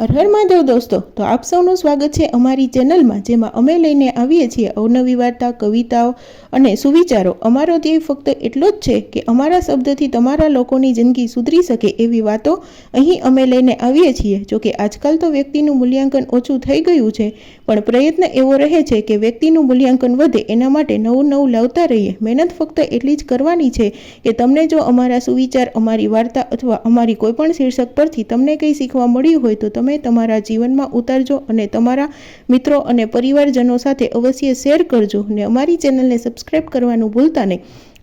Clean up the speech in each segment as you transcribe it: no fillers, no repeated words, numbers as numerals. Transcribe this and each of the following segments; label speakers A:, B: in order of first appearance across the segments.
A: હર હર મહાદેવ દોસ્તો, તો આપ સૌનું સ્વાગત છે અમારી ચેનલમાં, જેમાં અમે લઈને આવીએ છીએ અવનવી વાર્તા, કવિતાઓ અને સુવિચારો. અમારો ધ્યેય ફક્ત એટલો જ છે કે અમારા શબ્દથી તમારા લોકોની જિંદગી સુધરી શકે એવી વાતો અહીં અમે લઈને આવીએ છીએ. જોકે આજકાલ તો વ્યક્તિનું મૂલ્યાંકન ઓછું થઈ ગયું છે, પણ પ્રયત્ન એવો રહે છે કે વ્યક્તિનું મૂલ્યાંકન વધે એના માટે નવું નવું લાવતા રહીએ. મહેનત ફક્ત એટલી જ કરવાની છે કે તમને જો અમારા સુવિચાર, અમારી વાર્તા અથવા અમારી કોઈપણ શીર્ષક પરથી તમને કંઈ શીખવા મળ્યું હોય તો તમે તમારા જીવનમાં ઉતારજો અને તમારા મિત્રો અને પરિવારજનો સાથે અવશ્ય શેર કરજો અને અમારી ચેનલને સબસ્ક્રાઇબ કરવાનું ભૂલતા નહીં.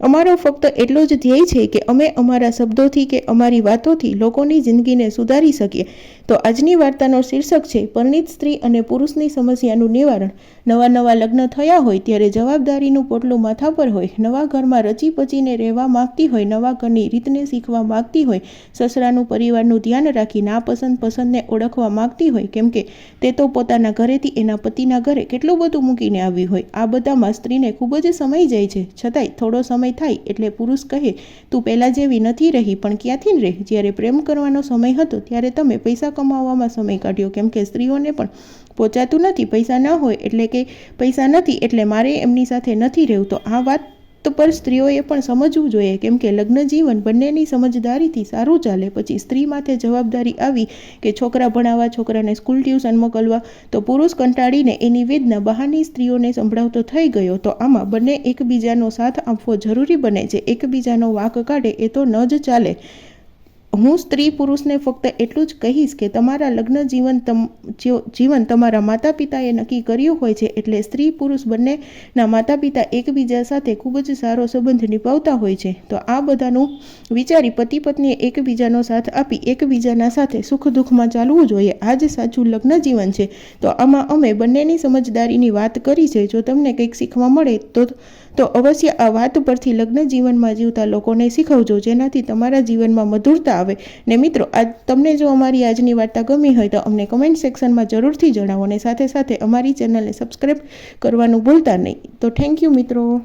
A: અમારો ફક્ત એટલો જ ધ્યેય છે કે અમે અમારા શબ્દોથી કે અમારી વાતોથી લોકોની જિંદગીને સુધારી શકીએ. તો આજની વાર્તાનો શીર્ષક છે પરિણીત સ્ત્રી અને પુરુષની સમસ્યાનું નિવારણ. નવા લગ્ન થયા હોય ત્યારે જવાબદારીનું પોટલું માથા પર હોય, નવા ઘરમાં રચી પચીને રહેવા માંગતી હોય, નવા ઘરની રીતને શીખવા માંગતી હોય, સસરાનું પરિવારનું ધ્યાન રાખી નાપસંદ પસંદને ઓળખવા માંગતી હોય, કેમ કે તે તો પોતાના ઘરેથી એના પતિના ઘરે કેટલું બધું મૂકીને આવી હોય. આ બધામાં સ્ત્રીને ખૂબ જ સમય જાય છે, છતાંય થોડો સમય થાય એટલે પુરુષ કહે, તું પહેલાં જેવી નથી રહી, પણ ક્યાંથી રહે? જ્યારે પ્રેમ કરવાનો સમય હતો ત્યારે તમે પૈસા કમાવવામાં સમય કાઢ્યો, કેમ કે સ્ત્રીઓને પણ પહોંચાતું નથી. પૈસા ન હોય એટલે કે પૈસા નથી એટલે મારે એમની સાથે નથી રહેવું. તો આ વાત પર સ્ત્રીઓએ પણ સમજવું જોઈએ, કેમ કે લગ્ન જીવન બંનેની સમજદારીથી સારું ચાલે. પછી સ્ત્રી માથે જવાબદારી આવી કે છોકરા ભણાવવા, છોકરાને સ્કૂલ ટ્યુશન મોકલવા, તો પુરુષ કંટાળીને એની વેદના બહારની સ્ત્રીઓને સંભળાવતો થઈ ગયો. તો આમાં બંને એકબીજાનો સાથ આપવો જરૂરી બને છે. એકબીજાનો વાંક કાઢે એ તો ન જ ચાલે. હું સ્ત્રી પુરુષને ફક્ત એટલું જ કહીશ કે તમારા લગ્ન જીવન તમારા માતા પિતાએ નક્કી કર્યું હોય છે, એટલે સ્ત્રી પુરુષ બંનેના માતા પિતા એકબીજા સાથે ખૂબ જ સારો સંબંધ નિભાવતા હોય છે. તો આ બધાનું વિચારી પતિ પત્નીએ એકબીજાનો સાથ આપી એકબીજાના સાથે સુખ દુઃખમાં ચાલવું જોઈએ. આ જ સાચું લગ્ન જીવન છે. તો આમાં અમે બંનેની સમજદારીની વાત કરી છે. જો તમને કંઈક શીખવા મળે તો અવશ્ય આ વાત પરથી લગ્ન જીવનમાં જીવતા લોકોને શીખવજો, જેનાથી તમારા જીવનમાં મધુરતા આવે. ને મિત્રો, તમને જો અમારી આજની વાર્તા ગમી હોય તો અમને કમેન્ટ સેક્શનમાં જરૂરથી જણાવો અને સાથે સાથે અમારી ચેનલને સબસ્ક્રાઈબ કરવાનું ભૂલતા નહીં. તો થેન્ક યુ મિત્રો.